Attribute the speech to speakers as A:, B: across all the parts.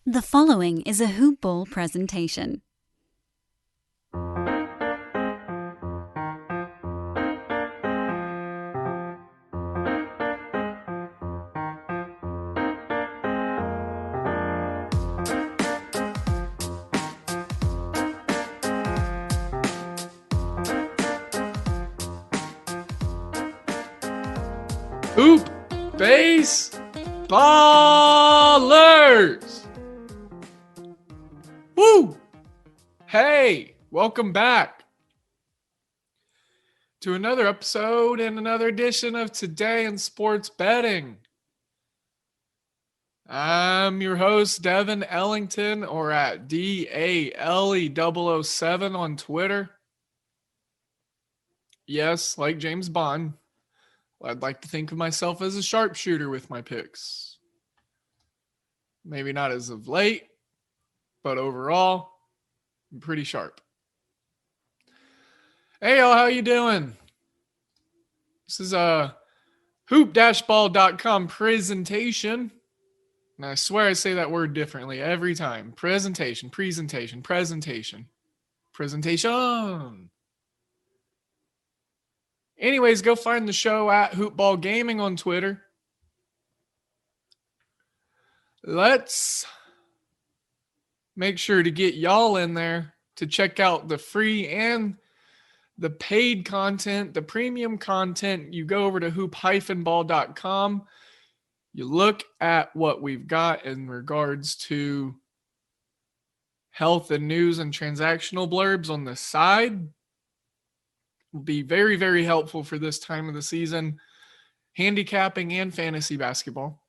A: The following is a Hoop Ball presentation.
B: Hoop Base Ballers! Woo! Hey, welcome back to another episode and another edition of Today in Sports Betting. I'm your host, Devin Ellington, or at DALE007 on Twitter. Yes, like James Bond. I'd like to think of myself as a sharpshooter with my picks. Maybe not as of late, but overall, I'm pretty sharp. Hey, y'all, how you doing? This is a hoop-ball.com presentation. And I swear I say that word differently every time. Presentation. Anyways, go find the show at Hoopball Gaming on Twitter. Let's make sure to get y'all in there to check out the free and the paid content, the premium content. You go over to hoop-ball.com. You look at what we've got in regards to health and news and transactional blurbs on the side. Will be very, very helpful for this time of the season, handicapping and fantasy basketball.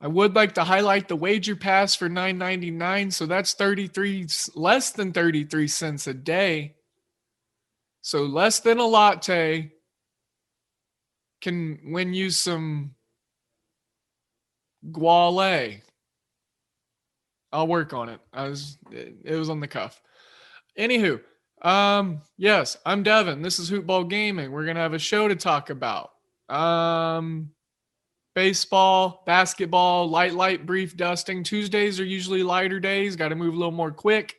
B: I would like to highlight the wager pass for $9.99. So that's less than 33 cents a day. So less than a latte can win you some guale. I'll work on it. It was on the cuff. Anywho, yes, I'm Devin. This is Hoop Ball Gaming. We're gonna have a show to talk about. Baseball, basketball, light, brief dusting. Tuesdays are usually lighter days. Got to move a little more quick.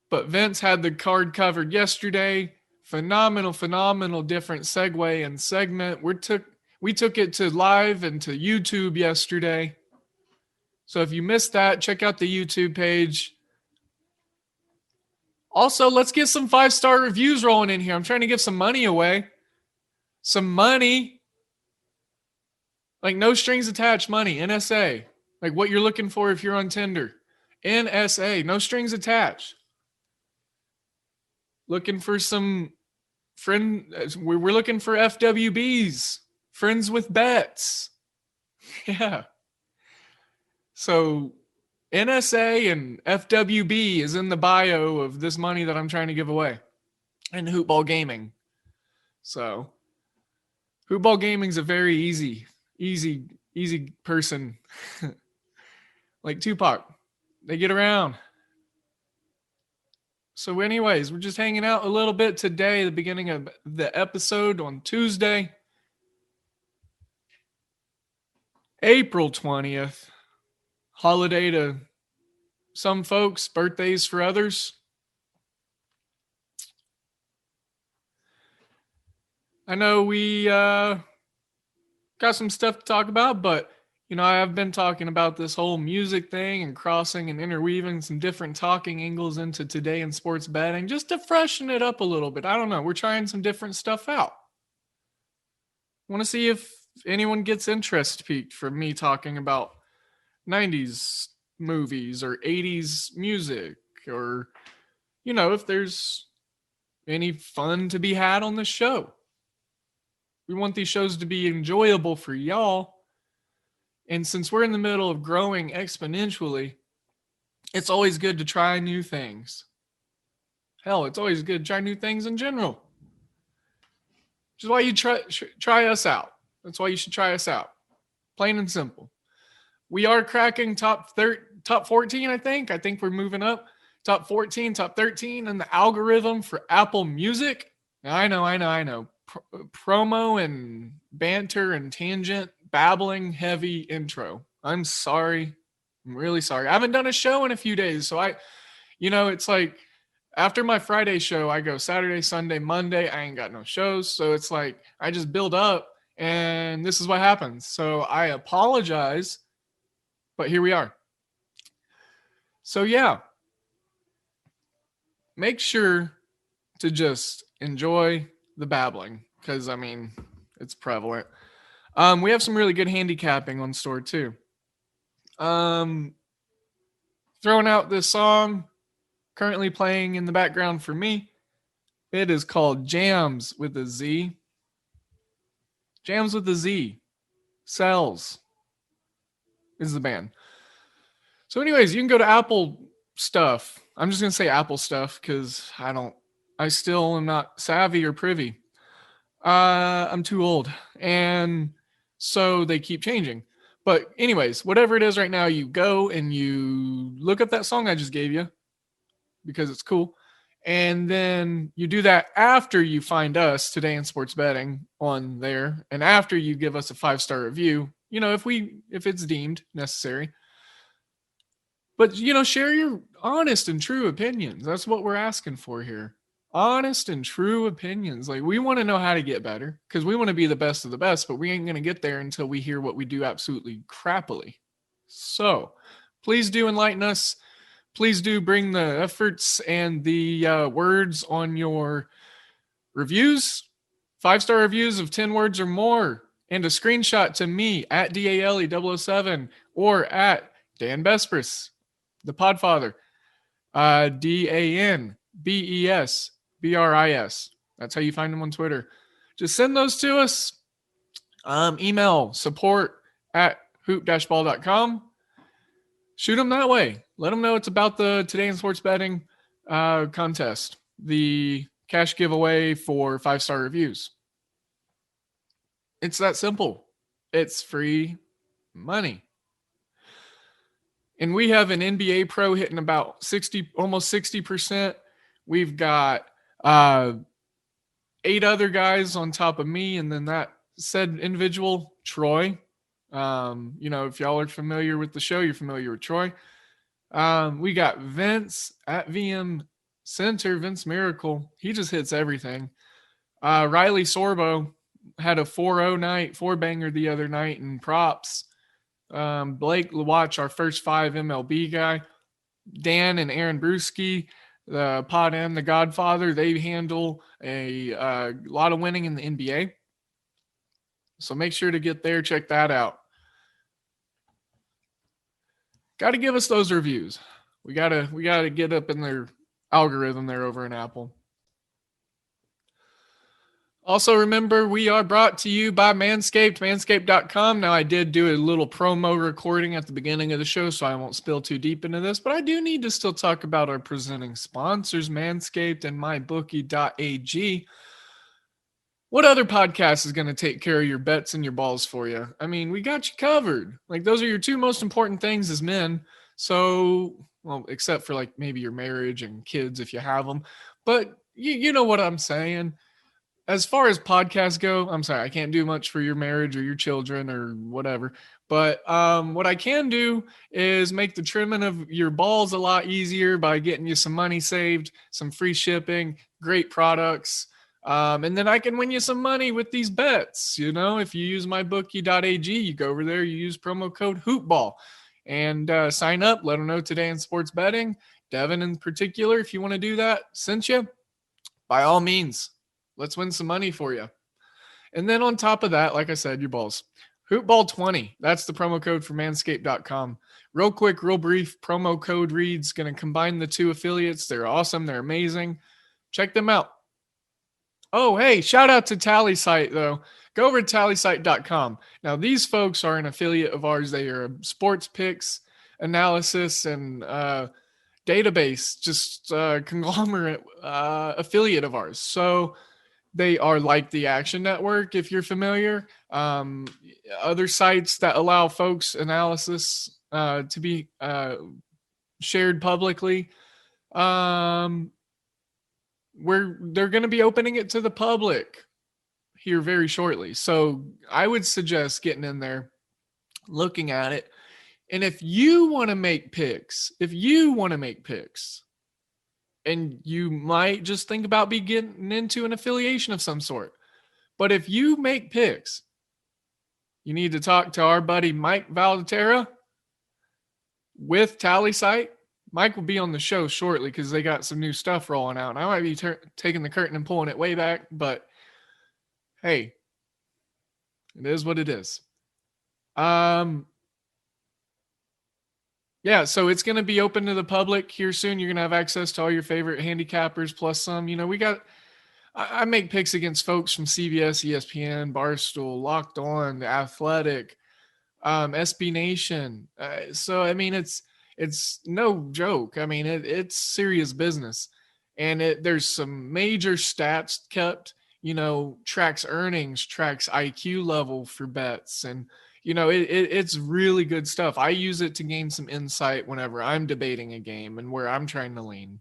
B: But Vince had the card covered yesterday. Phenomenal different segue and segment. We took it to live and to YouTube yesterday. So if you missed that, check out the YouTube page. Also, let's get some 5-star reviews rolling in here. I'm trying to give some money away. Some money. Like no strings attached money. NSA. Like what you're looking for if you're on Tinder. NSA. No strings attached. Looking for some we're looking for FWBs. Friends with bets. Yeah. So NSA and FWB is in the bio of this money that I'm trying to give away in Hoopball Gaming. So Hoopball Gaming is a very easy person. Like Tupac. They get around. So anyways, we're just hanging out a little bit today, the beginning of the episode on Tuesday, April 20th. Holiday to some folks, birthdays for others. I know we got some stuff to talk about, but I have been talking about this whole music thing and crossing and interweaving some different talking angles into Today in Sports Betting just to freshen it up a little bit. I don't know. We're trying some different stuff out. Want to see if anyone gets interest piqued from me talking about 90s movies or 80s music, or if there's any fun to be had on the show. We want these shows to be enjoyable for y'all, and since we're in the middle of growing exponentially, it's always good to try new things. Hell, it's always good to try new things in general, which is why you try us out. That's why you should try us out, plain and simple. We are cracking top 14, I think. I think we're moving up. Top 14, top 13 in the algorithm for Apple Music. I know. Promo and banter and tangent babbling heavy intro. I'm sorry. I'm really sorry. I haven't done a show in a few days. So it's like after my Friday show, I go Saturday, Sunday, Monday. I ain't got no shows. So it's like I just build up and this is what happens. So I apologize, but here we are. So yeah, make sure to just enjoy the babbling because, it's prevalent. We have some really good handicapping on store too. Throwing out this song currently playing in the background for me. It is called Jams with a Z. Jams with a Z. Cells is the band. So anyways, you can go to Apple stuff. I'm just going to say Apple stuff because I still am not savvy or privy. I'm too old. And so they keep changing. But anyways, whatever it is right now, you go and you look up that song I just gave you because it's cool. And then you do that after you find us Today in Sports Betting on there. And after you give us a 5-star review, if it's deemed necessary. But, share your honest and true opinions. That's what we're asking for here. Honest and true opinions. Like, we want to know how to get better because we want to be the best of the best, but we ain't going to get there until we hear what we do absolutely crappily. So please do enlighten us. Please do bring the efforts and the words on your reviews, 5-star reviews of 10 words or more, and a screenshot to me at DALE007 or at Dan Bespris, the Podfather, DANBESBRIS. That's how you find him on Twitter. Just send those to us. Email support@hoop-ball.com. Shoot them that way. Let them know it's about the Today in Sports Betting contest, the cash giveaway for 5-star reviews. It's that simple. It's free money. And we have an NBA pro hitting about almost 60%. We've got 8 other guys on top of me, and then that said individual, Troy. If y'all are familiar with the show, you're familiar with Troy. We got Vince at VM Center, Vince Miracle. He just hits everything. Riley Sorbo had a 4-0 night, 4-banger the other night in props. Blake Lawatch, our first 5 MLB guy. Dan and Aaron Brewski, the Pod M, the Godfather, they handle a lot of winning in the NBA. So make sure to get there, check that out. Got to give us those reviews. We gotta get up in their algorithm there over in Apple. Also, remember, we are brought to you by Manscaped, manscaped.com. Now, I did do a little promo recording at the beginning of the show, so I won't spill too deep into this, but I do need to still talk about our presenting sponsors, Manscaped and mybookie.ag. What other podcast is going to take care of your bets and your balls for you? We got you covered. Like, those are your 2 most important things as men. So, well, except for like maybe your marriage and kids if you have them. But you know what I'm saying. As far as podcasts go, I'm sorry, I can't do much for your marriage or your children or whatever. But what I can do is make the trimming of your balls a lot easier by getting you some money saved, some free shipping, great products. And then I can win you some money with these bets. If you use mybookie.ag, you go over there, you use promo code HoopBall and sign up. Let them know Today in Sports Betting. Devin in particular, if you want to do that, sent you. By all means, let's win some money for you. And then on top of that, like I said, your balls. HoopBall20, that's the promo code for manscaped.com. Real quick, real brief, promo code reads, going to combine the 2 affiliates. They're awesome. They're amazing. Check them out. Oh, hey, shout out to TallySite, though. Go over to TallySite.com. Now, these folks are an affiliate of ours. They are a sports picks analysis and database, just conglomerate affiliate of ours. So they are like the Action Network, if you're familiar. Other sites that allow folks analysis to be shared publicly. They're going to be opening it to the public here very shortly. So I would suggest getting in there, looking at it. And if you want to make picks, and you might just think about getting into an affiliation of some sort. But if you make picks, you need to talk to our buddy Mike Valderrama with TallySight. Mike will be on the show shortly because they got some new stuff rolling out. And I might be taking the curtain and pulling it way back, but hey, it is what it is. Yeah, so it's going to be open to the public here soon. You're going to have access to all your favorite handicappers plus some. I make picks against folks from CBS, ESPN, Barstool, Locked On, The Athletic, SB Nation. So I mean, it's no joke. I mean, it's serious business, and there's some major stats kept. Tracks earnings, tracks IQ level for bets, and it's really good stuff. I use it to gain some insight whenever I'm debating a game and where I'm trying to lean.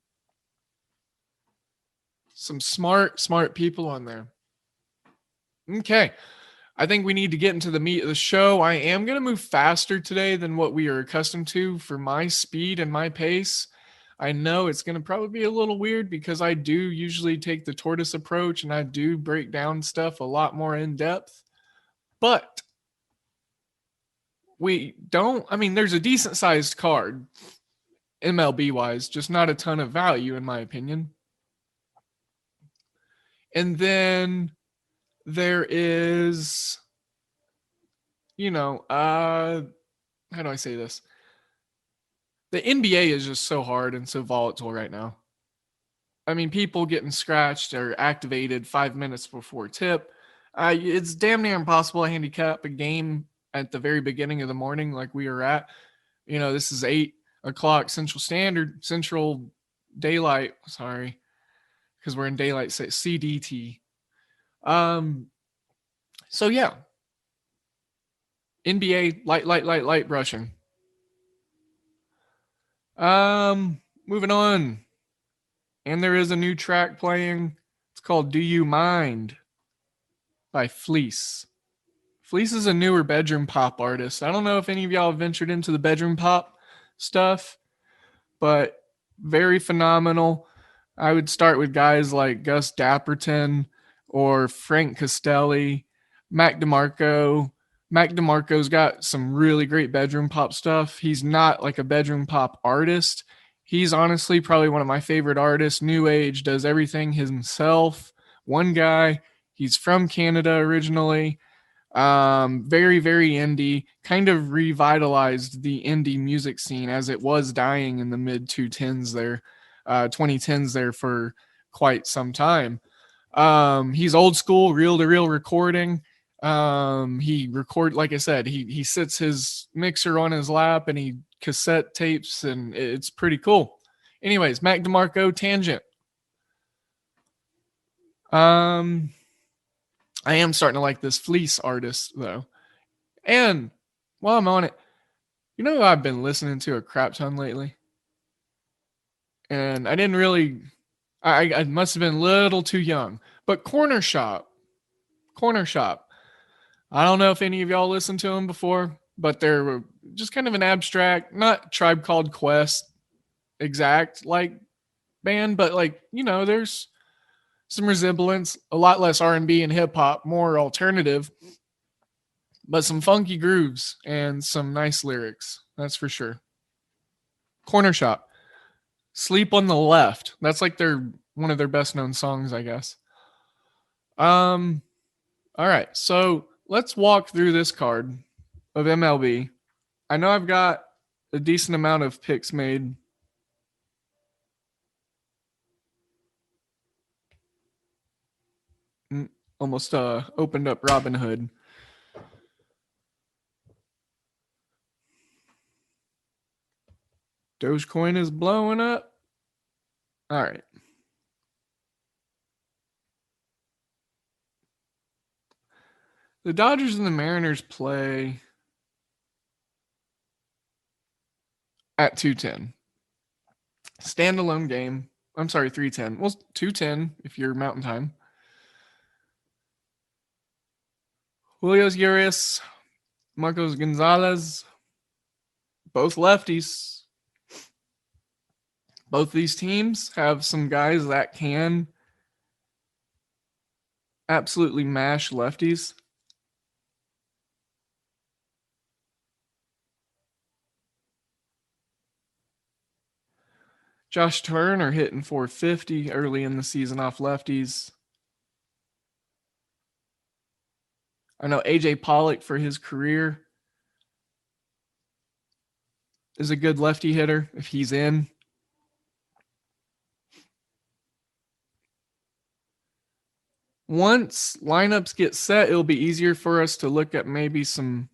B: Some smart people on there. Okay. I think we need to get into the meat of the show. I am going to move faster today than what we are accustomed to for my speed and my pace. I know it's going to probably be a little weird because I do usually take the tortoise approach and I do break down stuff a lot more in depth. But there's a decent sized card MLB wise, just not a ton of value in my opinion. And then there is, how do I say this? The NBA is just so hard and so volatile right now. I mean, people getting scratched or activated 5 minutes before tip. It's damn near impossible to handicap a game at the very beginning of the morning like we are at. This is 8 o'clock Central Daylight. Sorry, because we're in daylight CDT. So yeah, NBA light brushing. Moving on. And there is a new track playing. It's called Do You Mind by Fleece. Fleece is a newer bedroom pop artist. I don't know if any of y'all have ventured into the bedroom pop stuff, but very phenomenal. I would start with guys like Gus Dapperton or Frank Castelli, Mac DeMarco. Mac DeMarco's got some really great bedroom pop stuff. He's not like a bedroom pop artist. He's honestly probably one of my favorite artists. New age, does everything himself. One guy. He's from Canada originally. Very, very indie. Kind of revitalized the indie music scene as it was dying in the mid 2010s there for quite some time. He's old school, reel to reel recording. Like I said, he sits his mixer on his lap and he cassette tapes, and it's pretty cool. Anyways, Mac DeMarco, Tangent. I am starting to like this Fleece artist though. And while I'm on it, who I've been listening to a crap ton lately? And I didn't really, I must have been a little too young, but Corner Shop. I don't know if any of y'all listened to them before, but they're just kind of an abstract, not Tribe Called Quest exact like band, but there's some resemblance, a lot less R&B and hip hop, more alternative, but some funky grooves and some nice lyrics. That's for sure. Corner Shop. Sleep on the Left. That's like one of their best known songs, I guess. All right. So let's walk through this card of MLB. I know I've got a decent amount of picks made. Almost opened up Robinhood. Dogecoin is blowing up. All right. The Dodgers and the Mariners play at 2:10. Standalone game. I'm sorry, 3:10. Well, 2:10 if you're Mountain Time. Julio Urias, Marcos Gonzalez, both lefties. Both these teams have some guys that can absolutely mash lefties. Josh Turner hitting 450 early in the season off lefties. I know AJ Pollock for his career is a good lefty hitter if he's in. Once lineups get set, it'll be easier for us to look at maybe some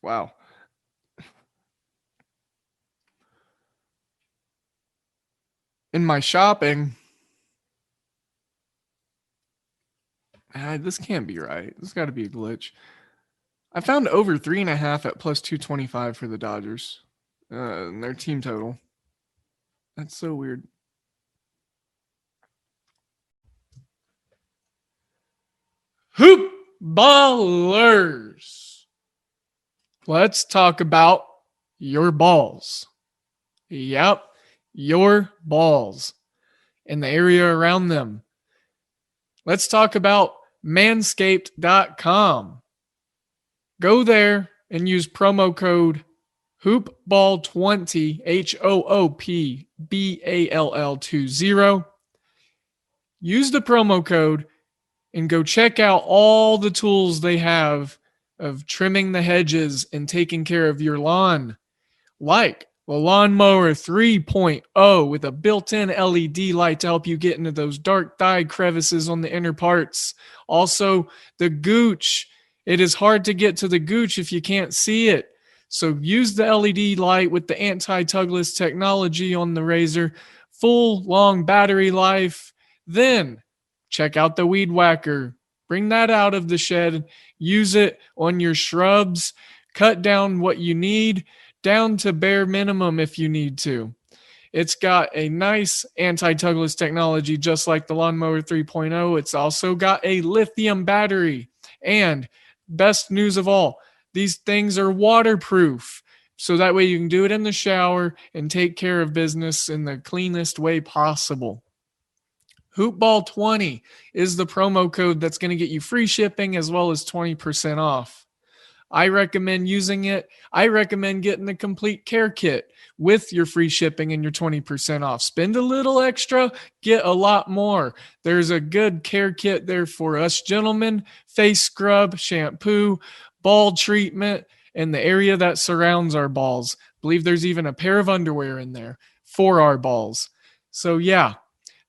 B: Wow. In my shopping, this can't be right. This got to be a glitch. I found over 3.5 at plus 225 for the Dodgers. Their team total. That's so weird. Hoop ballers. Let's talk about your balls. Yep, your balls and the area around them. Let's talk about manscaped.com. Go there and use promo code hoopball20, HOOPBALL20. Use the promo code and go check out all the tools they have of trimming the hedges and taking care of your lawn, like the Lawnmower 3.0 with a built-in LED light to help you get into those dark dyed crevices on the inner parts. Also, the Gooch. It is hard to get to the Gooch if you can't see it. So use the LED light with the anti-tugless technology on the razor, full long battery life. Then check out the Weed Whacker. Bring that out of the shed. Use it on your shrubs. Cut down what you need, down to bare minimum if you need to. It's got a nice anti-tugless technology, just like the Lawnmower 3.0. It's also got a lithium battery. And best news of all, these things are waterproof. So that way you can do it in the shower and take care of business in the cleanest way possible. Hoopball20 is the promo code that's going to get you free shipping as well as 20% off. I recommend using it. I recommend getting the complete care kit with your free shipping and your 20% off. Spend a little extra, get a lot more. There's a good care kit there for us gentlemen. Face scrub, shampoo, ball treatment, and the area that surrounds our balls. I believe there's even a pair of underwear in there for our balls. So yeah,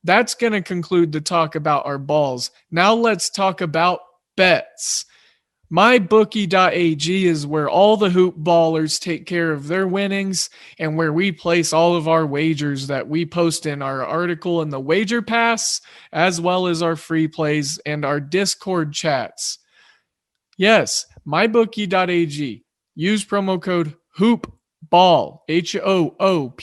B: that's going to conclude the talk about our balls. Now let's talk about bets. MyBookie.ag is where all the hoop ballers take care of their winnings and where we place all of our wagers that we post in our article in the Wager Pass, as well as our free plays and our Discord chats. Yes, MyBookie.ag. Use promo code HOOPBALL, HOOPBALL.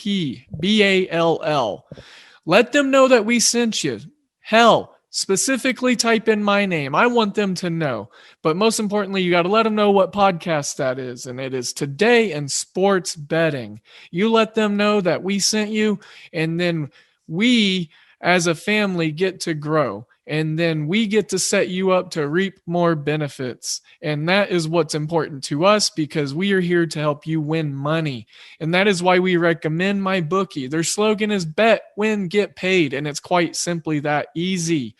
B: Let them know that we sent you. Hell, specifically type in my name. I want them to know. But most importantly, you got to let them know what podcast that is. And it is Today in Sports Betting. You let them know that we sent you, and then we as a family get to grow. And then we get to set you up to reap more benefits. And that is what's important to us because we are here to help you win money. And that is why we recommend MyBookie. Their slogan is bet, win, get paid. And it's quite simply that easy.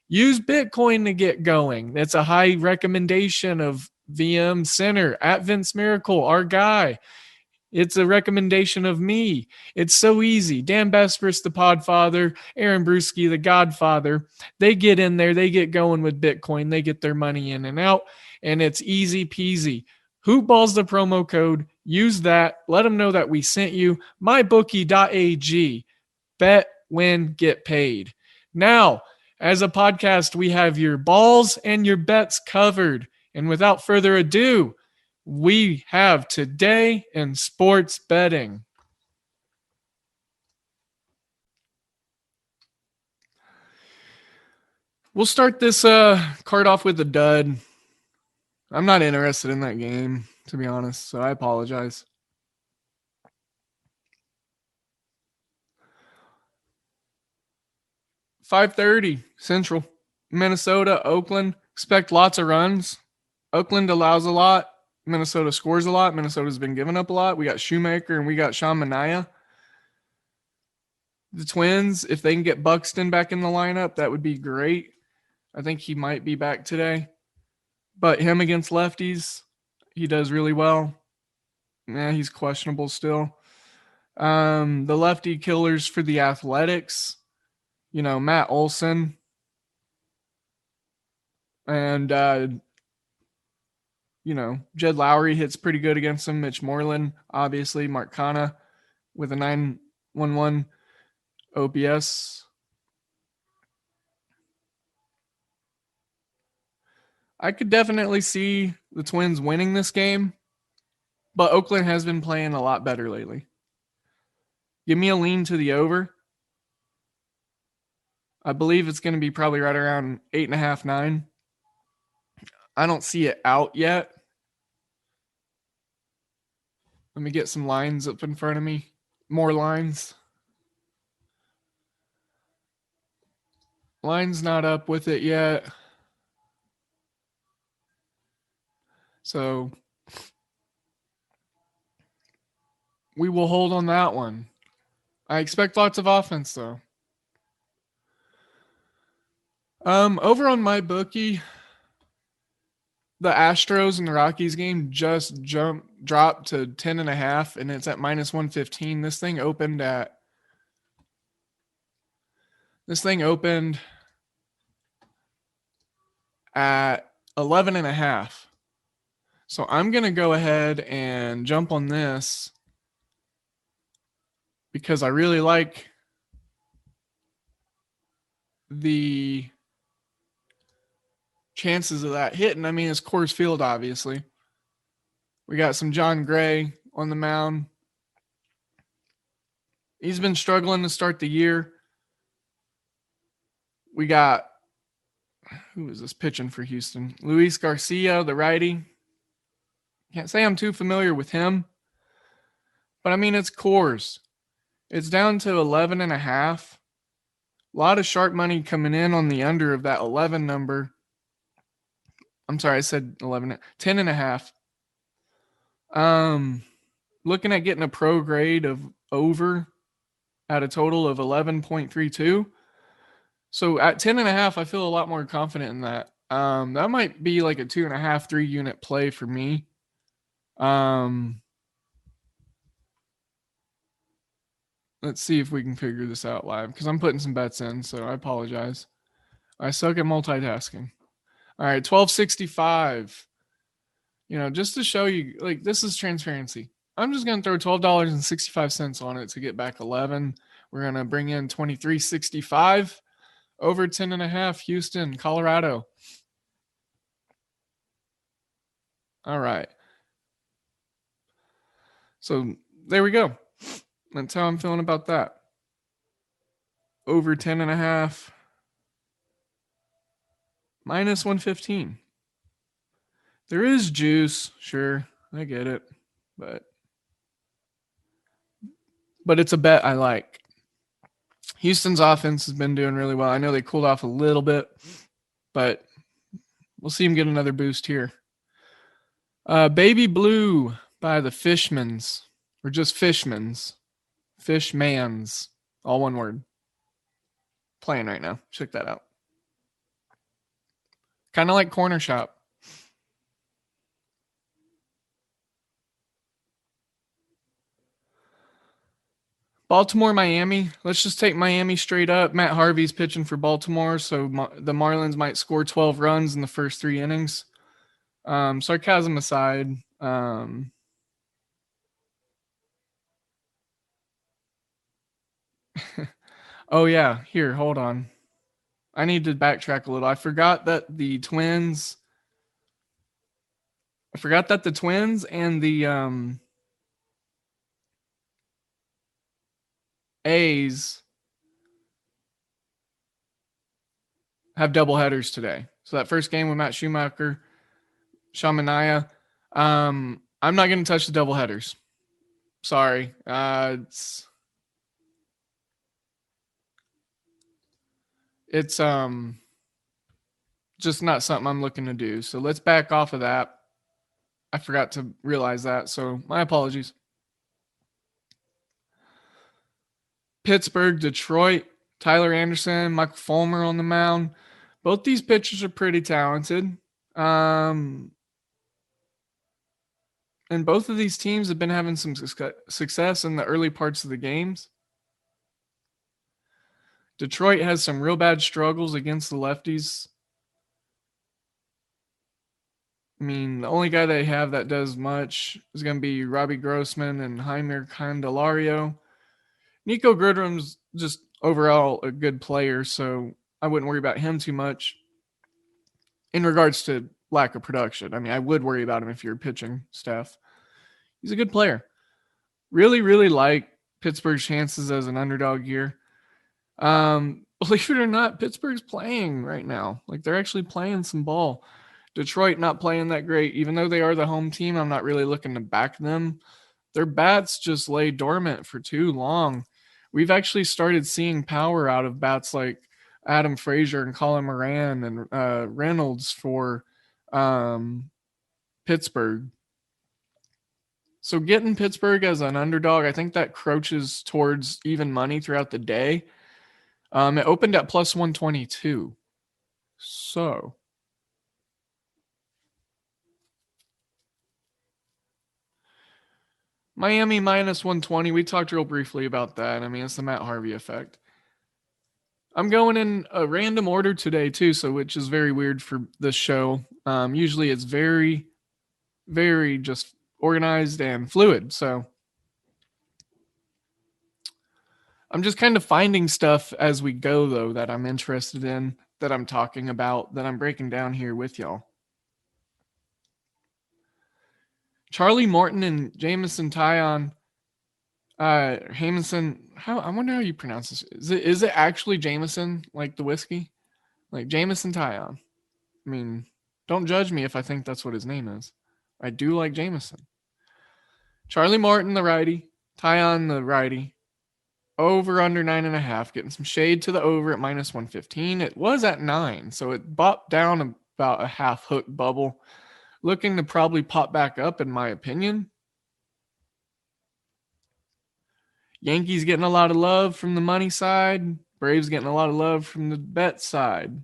B: Use Bitcoin to get going. That's a high recommendation of VM Center at Vince Miracle, our guy. It's a recommendation of me. It's so easy. Dan Besbris, the Podfather, Aaron Bruschi, the Godfather, they get in there, they get going with Bitcoin, they get their money in and out, and it's easy peasy. Hoopball's the promo code. Use that. Let them know that we sent you. MyBookie.ag. Bet, win, get paid. Now, as a podcast, we have your balls and your bets covered. And without further ado, we have today in sports betting. We'll start this card off with a dud. I'm not interested in that game, to be honest, so I apologize. $5:30 Central. Minnesota, Oakland. Expect lots of runs. Oakland allows a lot. Minnesota scores a lot. Minnesota's been giving up a lot. We got Shoemaker and we got Sean Manaea. The Twins, if they can get Buxton back in the lineup, that would be great. I think he might be back today. But him against lefties, he does really well. Yeah, he's questionable still. The lefty killers for the Athletics, Matt Olson and Jed Lowry hits pretty good against him. Mitch Moreland, obviously, Mark Canha with a 911 OPS. I could definitely see the Twins winning this game, but Oakland has been playing a lot better lately. Give me a lean to the over. I believe it's going to be probably right around 8.5, 9. I don't see it out yet. Let me get some lines up in front of me. More lines. Line's not up with it yet. So we will hold on that one. I expect lots of offense, though. Over on my bookie, the Astros and the Rockies game just dropped to 10.5, and it's at minus 115. This thing opened at 11.5. So I'm going to go ahead and jump on this because I really like the chances of that hitting. I mean, it's Coors Field, obviously. We got some John Gray on the mound. He's been struggling to start the year. We got, who is this pitching for Houston? Luis Garcia, the righty. Can't say I'm too familiar with him. But I mean, it's Coors. It's down to 11.5. A lot of sharp money coming in on the under of that 11 number. I'm sorry, I said 11, 10.5. Looking at getting a pro grade of over at a total of 11.32. So at 10.5, I feel a lot more confident in that. That might be like a 2.5, 3 unit play for me. Let's see if we can figure this out live because I'm putting some bets in, so I apologize. I suck at multitasking. All right, 12.65. Just to show you, like, this is transparency. I'm just going to throw $12.65 on it to get back 11. We're going to bring in 23.65 over 10.5, Houston, Colorado. All right. So there we go. That's how I'm feeling about that. Over 10.5. Minus 115. There is juice, sure. I get it. But it's a bet I like. Houston's offense has been doing really well. I know they cooled off a little bit, but we'll see them get another boost here. Baby Blue by the Fishmans, or just Fishmans. Fishmans, all one word. Playing right now. Check that out. Kind of like Corner Shop. Baltimore, Miami. Let's just take Miami straight up. Matt Harvey's pitching for Baltimore, so the Marlins might score 12 runs in the first 3 innings. Sarcasm aside, oh yeah, here, hold on. I need to backtrack a little. I forgot that the Twins I forgot that the Twins and the A's have doubleheaders today. So that first game with Matt Schumacher, Shamanaya, I'm not going to touch the doubleheaders. Sorry. It's just not something I'm looking to do. So let's back off of that. I forgot to realize that. So my apologies. Pittsburgh, Detroit, Tyler Anderson, Michael Fulmer on the mound. Both these pitchers are pretty talented. And both of these teams have been having some success in the early parts of the games. Detroit has some real bad struggles against the lefties. I mean, the only guy they have that does much is going to be Robbie Grossman and Jaime Candelario. Nico Goodrum's just overall a good player, so I wouldn't worry about him too much. In regards to lack of production, I mean, I would worry about him if you're pitching staff. He's a good player. Really, really like Pittsburgh's chances as an underdog here. Believe it or not, Pittsburgh's playing right now. Like, they're actually playing some ball. Detroit not playing that great. Even though they are the home team, I'm not really looking to back them. Their bats just lay dormant for too long. We've actually started seeing power out of bats like Adam Frazier and Colin Moran and Reynolds for Pittsburgh. So getting Pittsburgh as an underdog, I think that crouches towards even money throughout the day. It opened at plus 122. So Miami minus 120. We talked real briefly about that. I mean, it's the Matt Harvey effect. I'm going in a random order today too, so which is very weird for this show. Usually it's very, very just organized and fluid. So I'm just kind of finding stuff as we go, though, that I'm interested in, that I'm talking about, that I'm breaking down here with y'all. Charlie Morton and Jamison Tyon, Jamison. I wonder how you pronounce this. Is it actually Jameson, like the whiskey, like Jamison Tyon? I mean, don't judge me if I think that's what his name is. I do like Jameson. Charlie Morton, the righty. Tyon, the righty. Over under 9.5. Getting some shade to the over at minus 115. It was at 9, so it bopped down about a half hook bubble. Looking to probably pop back up, in my opinion. Yankees getting a lot of love from the money side. Braves getting a lot of love from the bet side.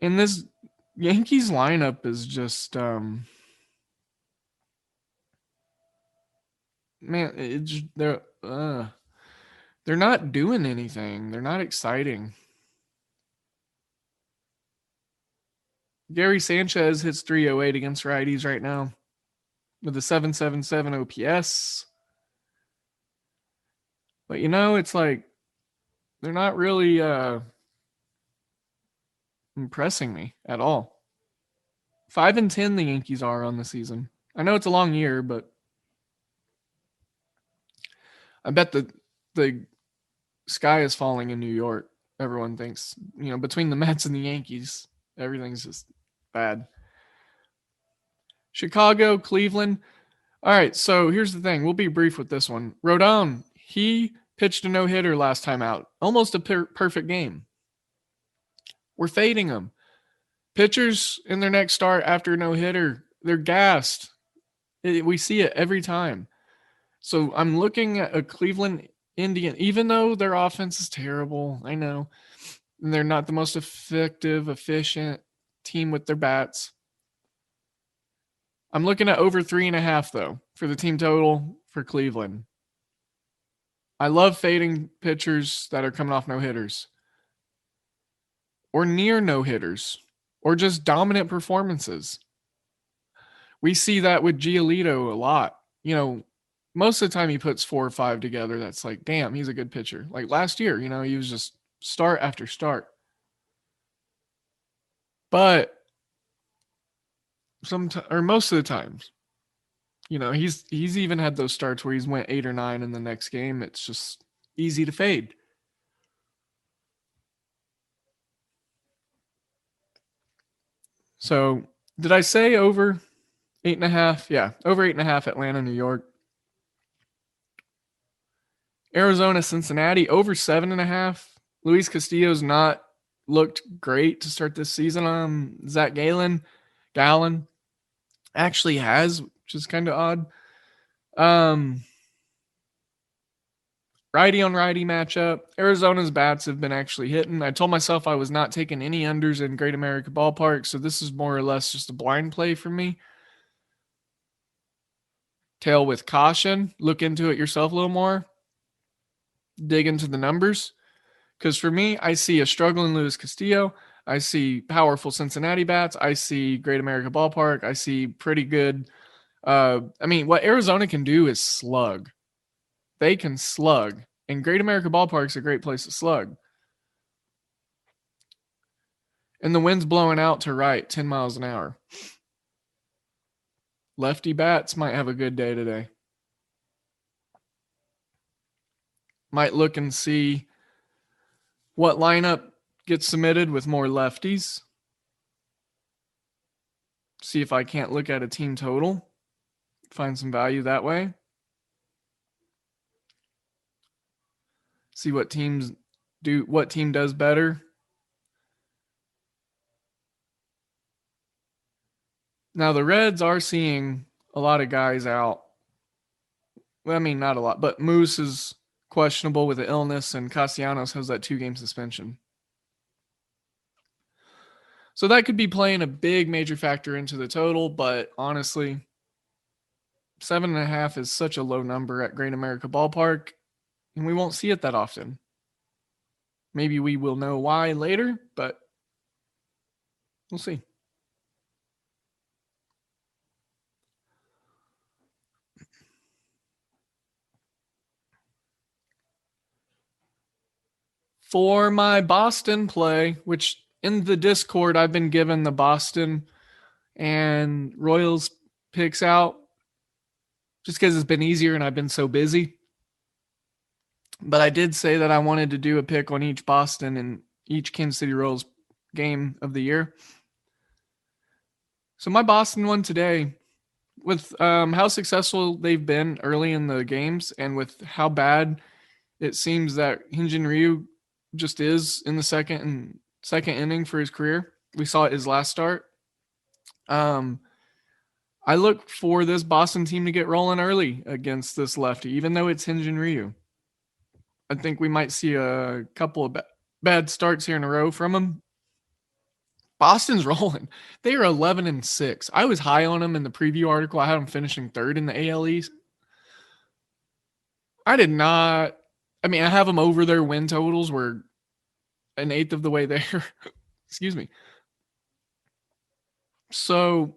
B: And this Yankees lineup is just man, they're not doing anything. They're not exciting. Gary Sanchez hits 308 against righties right now with a 777 OPS. But it's like they're not really impressing me at all. 5-10 the Yankees are on the season. I know it's a long year, but I bet the sky is falling in New York. Everyone thinks, between the Mets and the Yankees, everything's just bad. Chicago, Cleveland. All right, so here's the thing. We'll be brief with this one. Rodon, he pitched a no-hitter last time out. Almost a perfect game. We're fading them. Pitchers in their next start after a no-hitter, they're gassed. We see it every time. So I'm looking at a Cleveland Indian, even though their offense is terrible, I know. And they're not the most effective, efficient team with their bats. I'm looking at over 3.5, though, for the team total for Cleveland. I love fading pitchers that are coming off no-hitters. Or near no-hitters. Or just dominant performances. We see that with Giolito a lot. Most of the time he puts 4 or 5 together. That's like, damn, he's a good pitcher. Like last year, he was just start after start. But most of the times, he's even had those starts where he's went 8 or 9 in the next game. It's just easy to fade. So did I say over 8.5? Yeah, over 8.5 Atlanta, New York. Arizona, Cincinnati, over 7.5. Luis Castillo's not looked great to start this season. Zach Gallen actually has, which is kind of odd. Righty on righty matchup. Arizona's bats have been actually hitting. I told myself I was not taking any unders in Great America Ballpark, so this is more or less just a blind play for me. Tail with caution. Look into it yourself a little more. Dig into the numbers. Because for me, I see a struggling Luis Castillo. I see powerful Cincinnati bats. I see Great America Ballpark. I see pretty good. What Arizona can do is slug. They can slug. And Great America Ballpark's a great place to slug. And the wind's blowing out to right, 10 miles an hour. Lefty bats might have a good day today. Might look and see what lineup gets submitted with more lefties. See if I can't look at a team total. Find some value that way. See what teams do, what team does better. Now the Reds are seeing a lot of guys out. Well, I mean, not a lot, but Moose is questionable with an illness, and Castellanos has that 2-game suspension. So that could be playing a big major factor into the total, but honestly, 7.5 is such a low number at Great America Ballpark, and we won't see it that often. Maybe we will know why later, but we'll see. For my Boston play, which in the Discord, I've been given the Boston and Royals picks out just because it's been easier and I've been so busy. But I did say that I wanted to do a pick on each Boston and each Kansas City Royals game of the year. So my Boston one today, with how successful they've been early in the games and with how bad it seems that Hyun-Jin Ryu just is in the second inning for his career. We saw it his last start. I look for this Boston team to get rolling early against this lefty, even though it's Hyun-Jin Ryu. I think we might see a couple of bad starts here in a row from him. Boston's rolling. They are 11-6. I was high on them in the preview article. I had them finishing third in the AL East. I did not. I have them over their win totals. We're an eighth of the way there. Excuse me. So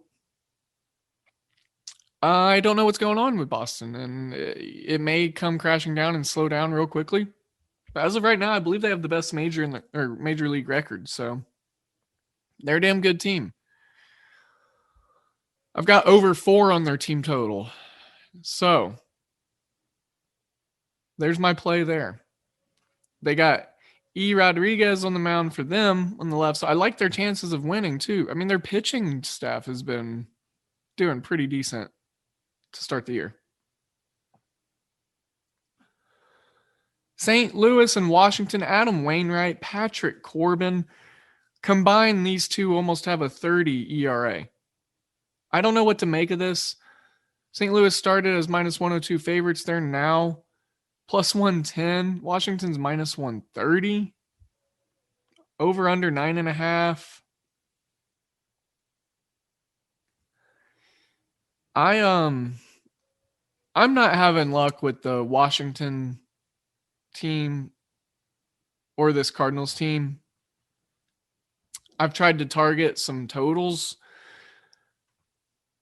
B: I don't know what's going on with Boston, and it may come crashing down and slow down real quickly. But as of right now, I believe they have the best major league record. So they're a damn good team. I've got over 4 on their team total. So there's my play there. They got E. Rodriguez on the mound for them on the left. So I like their chances of winning too. Their pitching staff has been doing pretty decent to start the year. St. Louis and Washington, Adam Wainwright, Patrick Corbin. Combined, these two almost have a 30 ERA. I don't know what to make of this. St. Louis started as minus 102 favorites. They're now plus 110. Washington's minus 130. Over under 9.5. I'm not having luck with the Washington team or this Cardinals team. I've tried to target some totals,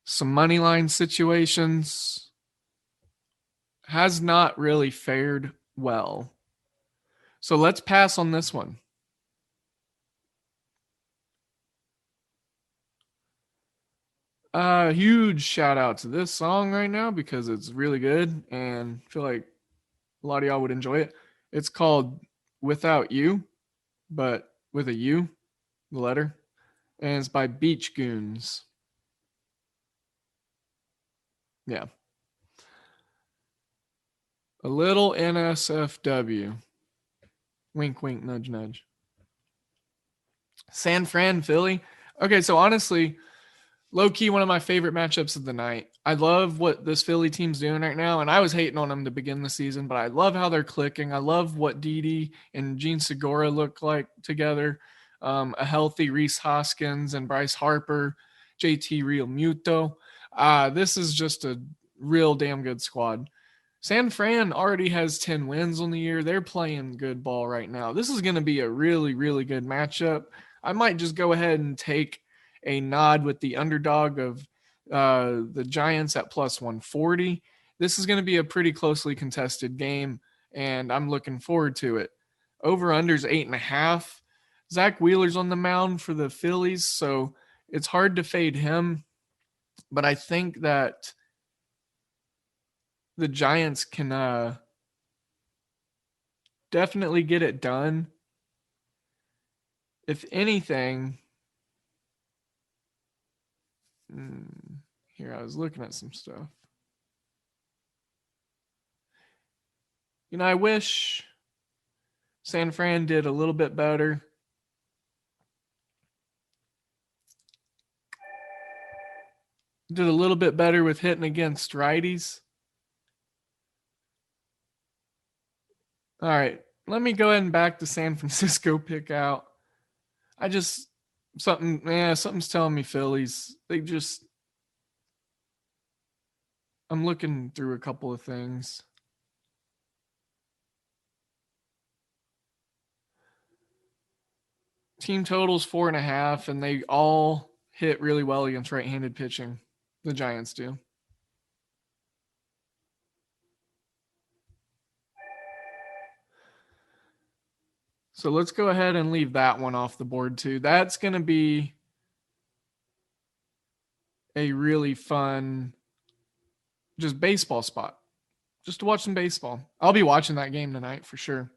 B: some money line situations. Has not really fared well. So let's pass on this one. Huge shout out to this song right now because it's really good and I feel like a lot of y'all would enjoy it. It's called Without You, but with a U, the letter, and it's by Beach Goons. Yeah. A little NSFW. Wink, wink, nudge, nudge. San Fran, Philly. Okay, so honestly, low key, one of my favorite matchups of the night. I love what this Philly team's doing right now, and I was hating on them to begin the season, but I love how they're clicking. I love what Didi and Gene Segura look like together. A healthy Reese Hoskins and Bryce Harper, JT Real Muto. This is just a real damn good squad. San Fran already has 10 wins on the year. They're playing good ball right now. This is going to be a really, really good matchup. I might just go ahead and take a nod with the underdog of the Giants at plus 140. This is going to be a pretty closely contested game, and I'm looking forward to it. Over unders 8.5. Zach Wheeler's on the mound for the Phillies, so it's hard to fade him. But I think that the Giants can definitely get it done. If anything, here I was looking at some stuff. You know, I wish San Fran did a little bit better. Did a little bit better with hitting against righties. All right, let me go ahead and back the San Francisco pick out. Something's telling me Phillies. I'm looking through a couple of things. Team totals 4.5, and they all hit really well against right-handed pitching. The Giants do. So let's go ahead and leave that one off the board too. That's going to be a really fun just baseball spot. Just to watch some baseball. I'll be watching that game tonight for sure.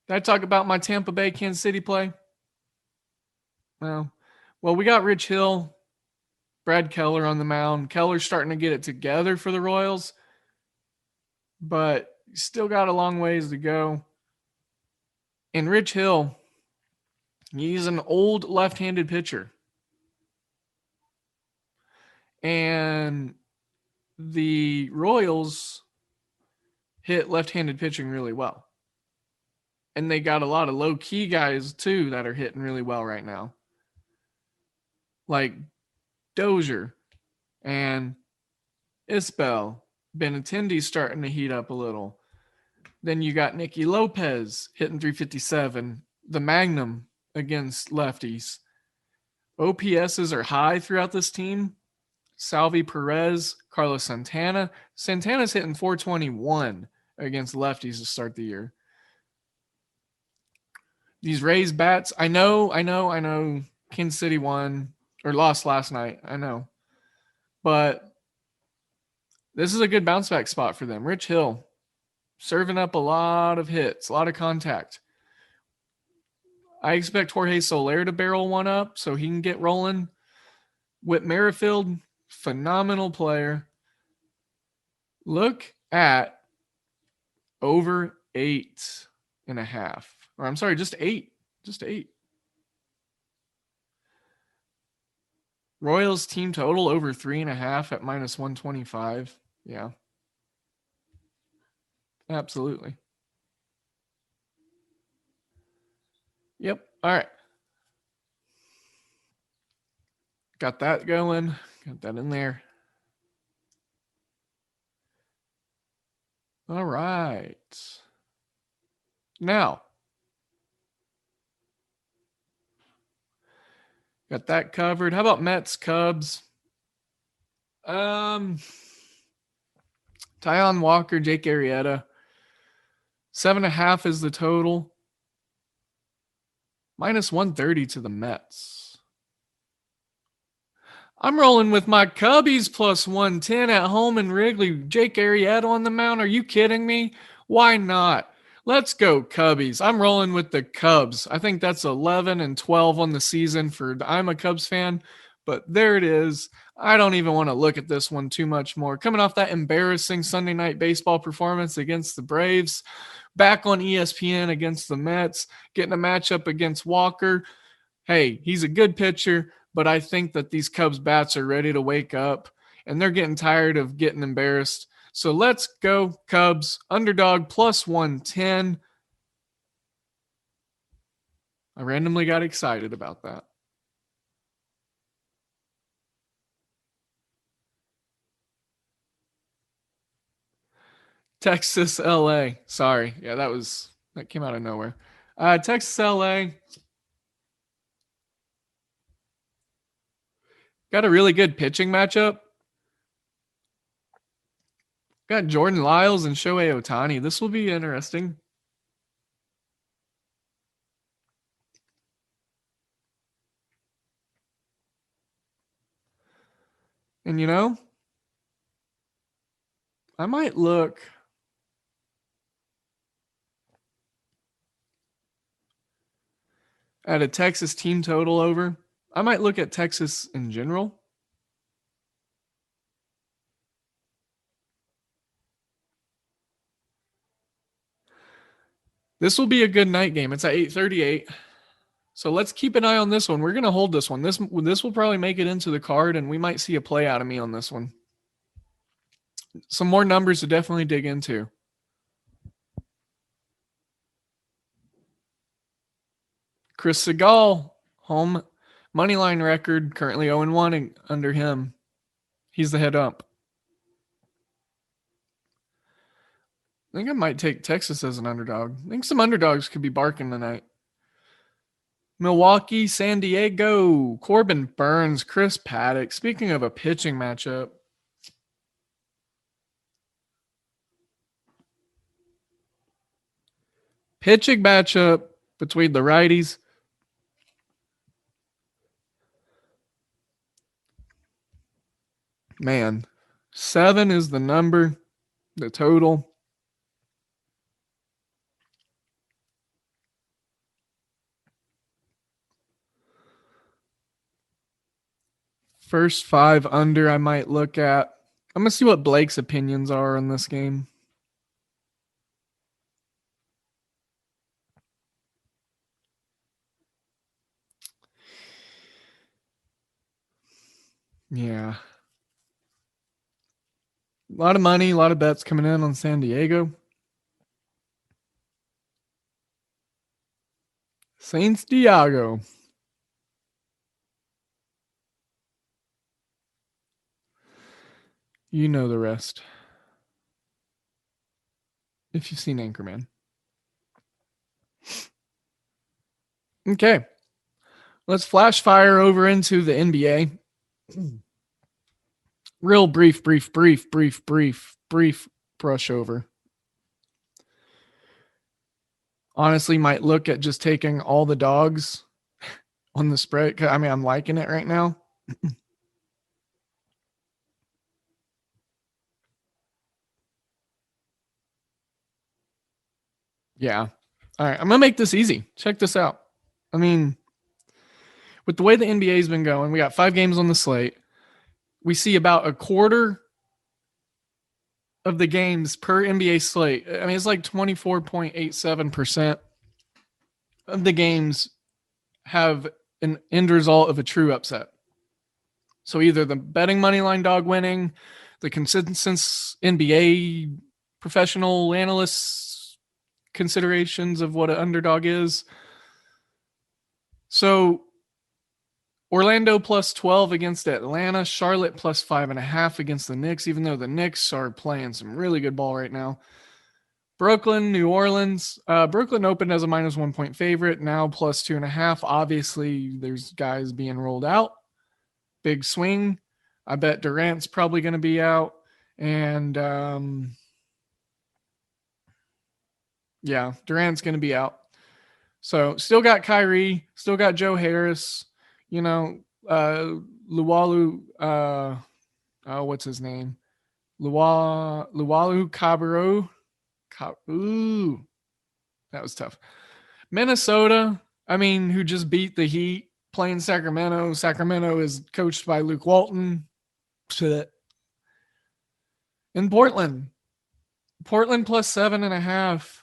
B: Did I talk about my Tampa Bay Kansas City play? Well, we got Rich Hill, Brad Keller on the mound. Keller's starting to get it together for the Royals, but still got a long ways to go. And Rich Hill, he's an old left-handed pitcher. And the Royals hit left-handed pitching really well. And they got a lot of low-key guys, too, that are hitting really well right now. Like Dozier and Isbell. Benintendi's starting to heat up a little. Then you got Nicky Lopez hitting 357. The Magnum against lefties. OPSs are high throughout this team. Salvi Perez, Carlos Santana. Santana's hitting 421 against lefties to start the year. These Rays bats, I know Kansas City won or lost last night. I know. But this is a good bounce back spot for them. Rich Hill serving up a lot of hits, a lot of contact. I expect Jorge Soler to barrel one up so he can get rolling. Whit Merrifield, phenomenal player. Look at over 8.5. Or I'm sorry, just 8. Just 8. Royals team total over 3.5 at minus 125. Yeah. Absolutely. Yep. All right. Got that going. Got that in there. All right. Now, got that covered. How about Mets, Cubs? Tyon Walker, Jake Arrieta. 7.5 is the total. Minus 130 to the Mets. I'm rolling with my Cubbies plus 110 at home in Wrigley. Jake Arrieta on the mound. Are you kidding me? Why not? Let's go Cubbies. I'm rolling with the Cubs. I think that's 11 and 12 on the season I'm a Cubs fan, but there it is. I don't even want to look at this one too much more. Coming off that embarrassing Sunday night baseball performance against the Braves, back on ESPN against the Mets, getting a matchup against Walker. Hey, he's a good pitcher, but I think that these Cubs bats are ready to wake up and they're getting tired of getting embarrassed. So let's go Cubs, underdog plus 110. I randomly got excited about that. Texas, LA. Sorry. Yeah, that came out of nowhere. Texas, LA. Got a really good pitching matchup. Got Jordan Lyles and Shohei Ohtani. This will be interesting. And I might look at a Texas team total over. I might look at Texas in general. This will be a good night game. It's at 8:38. So let's keep an eye on this one. We're going to hold this one. This will probably make it into the card, and we might see a play out of me on this one. Some more numbers to definitely dig into. Chris Segal, home Moneyline record, currently 0-1 under him. He's the head up. I think I might take Texas as an underdog. I think some underdogs could be barking tonight. Milwaukee, San Diego, Corbin Burns, Chris Paddock. Speaking of a pitching matchup, between the righties. Man, 7 is the number, the total. First 5 under I might look at. I'm going to see what Blake's opinions are in this game. Yeah. A lot of money, a lot of bets coming in on San Diego. Saints Diego. You know the rest. If you've seen Anchorman. Okay. Let's flash fire over into the NBA. Real brief brush over. Honestly, might look at just taking all the dogs on the spread. I mean, I'm liking it right now. Yeah. All right. I'm going to make this easy. Check this out. I mean, with the way the NBA has been going, we got 5 games on the slate. We see about a quarter of the games per NBA slate. I mean, it's like 24.87% of the games have an end result of a true upset. So either the betting money line dog winning, the consensus NBA professional analysts considerations of what an underdog is. So Orlando plus 12 against Atlanta, Charlotte plus 5.5 against the Knicks, even though the Knicks are playing some really good ball right now. Brooklyn, New Orleans. Brooklyn opened as a minus 1 point favorite, now plus 2.5. Obviously, there's guys being rolled out. Big swing. I bet Durant's probably going to be out. And Yeah, Durant's going to be out. So still got Kyrie, still got Joe Harris, Luwalu, what's his name? Luwalu Cabarro. Ooh, that was tough. Minnesota, who just beat the Heat playing Sacramento. Sacramento is coached by Luke Walton. In Portland plus 7.5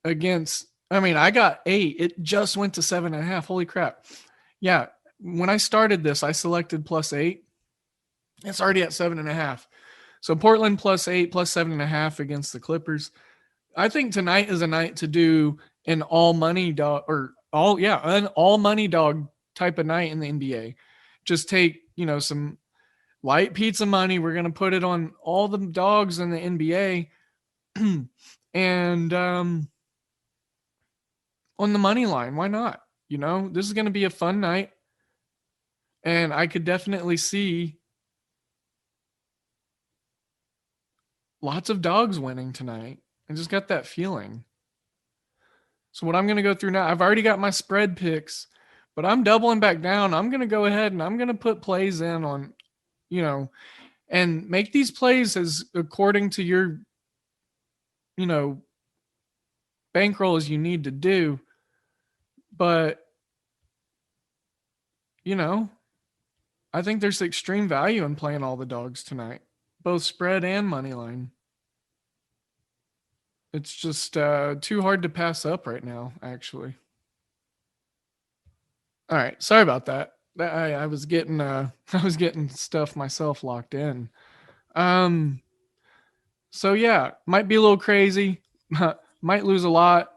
B: against, I got 8. It just went to 7.5. Holy crap. Yeah. When I started this, I selected plus 8. It's already at 7.5. So Portland plus 8, plus 7.5 against the Clippers. I think tonight is a night to do an all money dog an all money dog type of night in the NBA. Just take, some light pizza money. We're going to put it on all the dogs in the NBA and on the money line. Why not? This is going to be a fun night. And I could definitely see lots of dogs winning tonight. I just got that feeling. So what I'm going to go through now, I've already got my spread picks, but I'm doubling back down. I'm going to go ahead and I'm going to put plays in on, and make these plays as according to your, bankroll as you need to do. But, I think there's extreme value in playing all the dogs tonight, both spread and money line. It's just too hard to pass up right now, actually. All right, sorry about that. I was getting stuff myself locked in. So yeah, might be a little crazy, might lose a lot,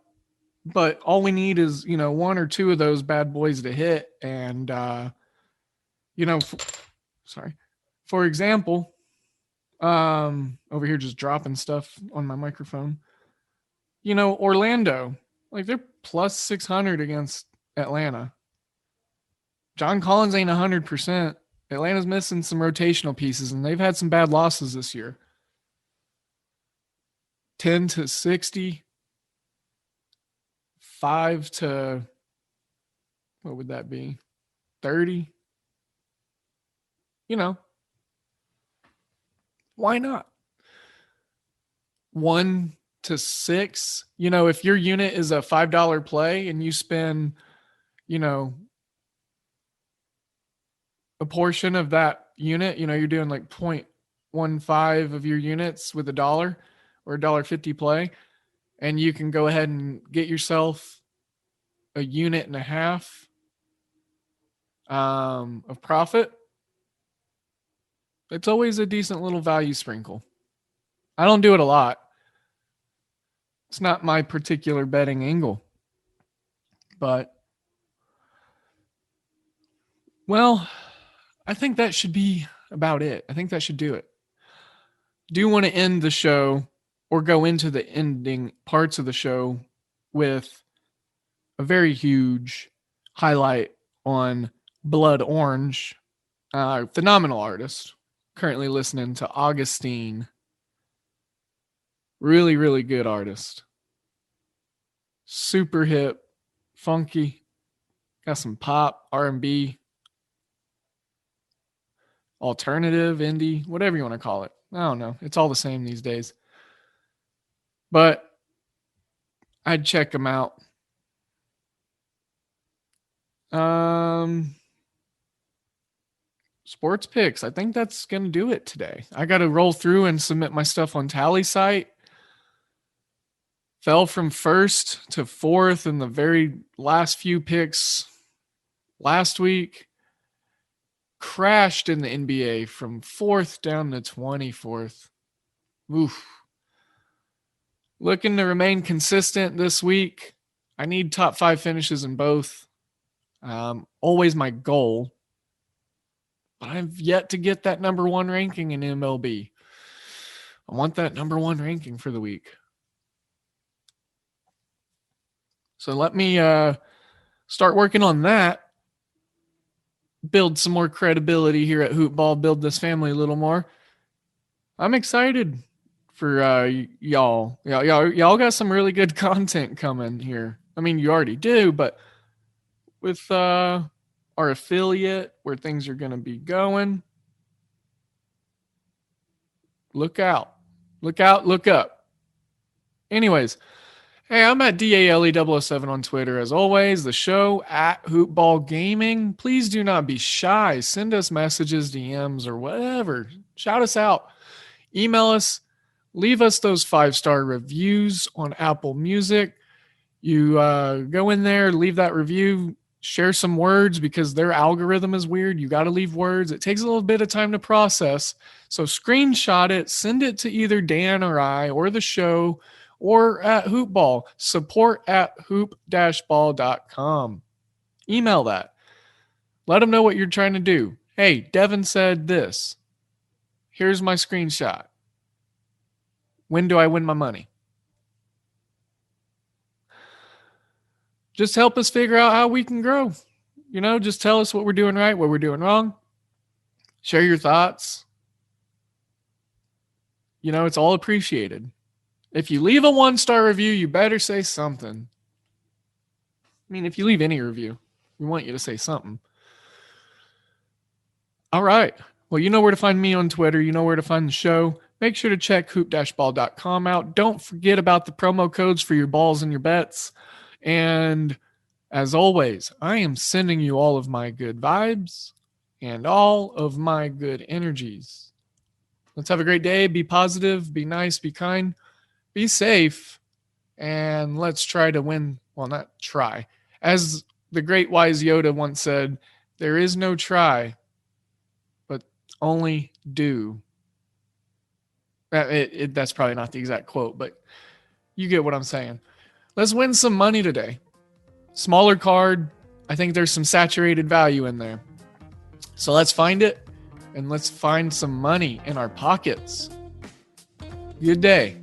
B: but all we need is, one or two of those bad boys to hit. And, for example, over here just dropping stuff on my microphone, Orlando, like they're plus 600 against Atlanta. John Collins ain't 100%. Atlanta's missing some rotational pieces, and they've had some bad losses this year. 10 to 60. 5 to, what would that be? 30. Why not? 1 to 6. If your unit is a $5 play and you spend, a portion of that unit, you're doing like 0.15 of your units with $1 or $1.50 play, and you can go ahead and get yourself a unit and a half of profit. It's always a decent little value sprinkle. I don't do it a lot. It's not my particular betting angle. But, well, I think that should be about it. I think that should do it. Do you want to end the show or go into the ending parts of the show with a very huge highlight on Blood Orange, phenomenal artist. Currently listening to Augustine. Really, really good artist. Super hip, funky. Got some pop, R&B, alternative, indie, whatever you want to call it. I don't know. It's all the same these days. But I'd check him out. Sports picks. I think that's going to do it today. I got to roll through and submit my stuff on Tally site. Fell from 1st to 4th in the very last few picks last week. Crashed in the NBA from 4th down to 24th. Oof. Looking to remain consistent this week. I need top 5 finishes in both. Always my goal. But I've yet to get that number 1 ranking in MLB. I want that number 1 ranking for the week. So let me start working on that. Build some more credibility here at Hoopball. Build this family a little more. I'm excited for y'all. Y'all got some really good content coming here. I mean, you already do, but with our affiliate, where things are going to be going, look out. Look out, look up. Anyways, hey, I'm at DALE007 on Twitter as always. The show at Hoopball Gaming. Please do not be shy. Send us messages, DMs, or whatever. Shout us out. Email us. Leave us those 5-star reviews on Apple Music. You go in there, leave that review, share some words because their algorithm is weird. You got to leave words. It takes a little bit of time to process. So screenshot it, send it to either Dan or I or the show or at Hoopball, support@hoop-ball.com. Email that. Let them know what you're trying to do. Hey, Devin said this. Here's my screenshot. When do I win my money? Just help us figure out how we can grow. Just tell us what we're doing right, what we're doing wrong. Share your thoughts. It's all appreciated. If you leave a 1-star review, you better say something. I mean, if you leave any review, we want you to say something. All right. Well, you know where to find me on Twitter. You know where to find the show. Make sure to check hoop-ball.com out. Don't forget about the promo codes for your balls and your bets. And as always, I am sending you all of my good vibes and all of my good energies. Let's have a great day. Be positive, be nice, be kind, be safe, and let's try to win. Well, not try. As the great wise Yoda once said, there is no try, but only do. That's probably not the exact quote, but you get what I'm saying. Let's win some money today. Smaller card. I think there's some saturated value in there. So let's find it and let's find some money in our pockets. Good day.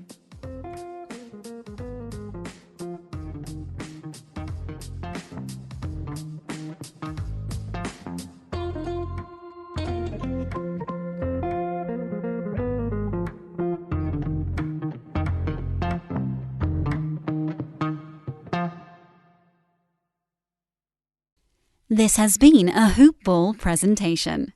A: This has been a Hoop Ball presentation.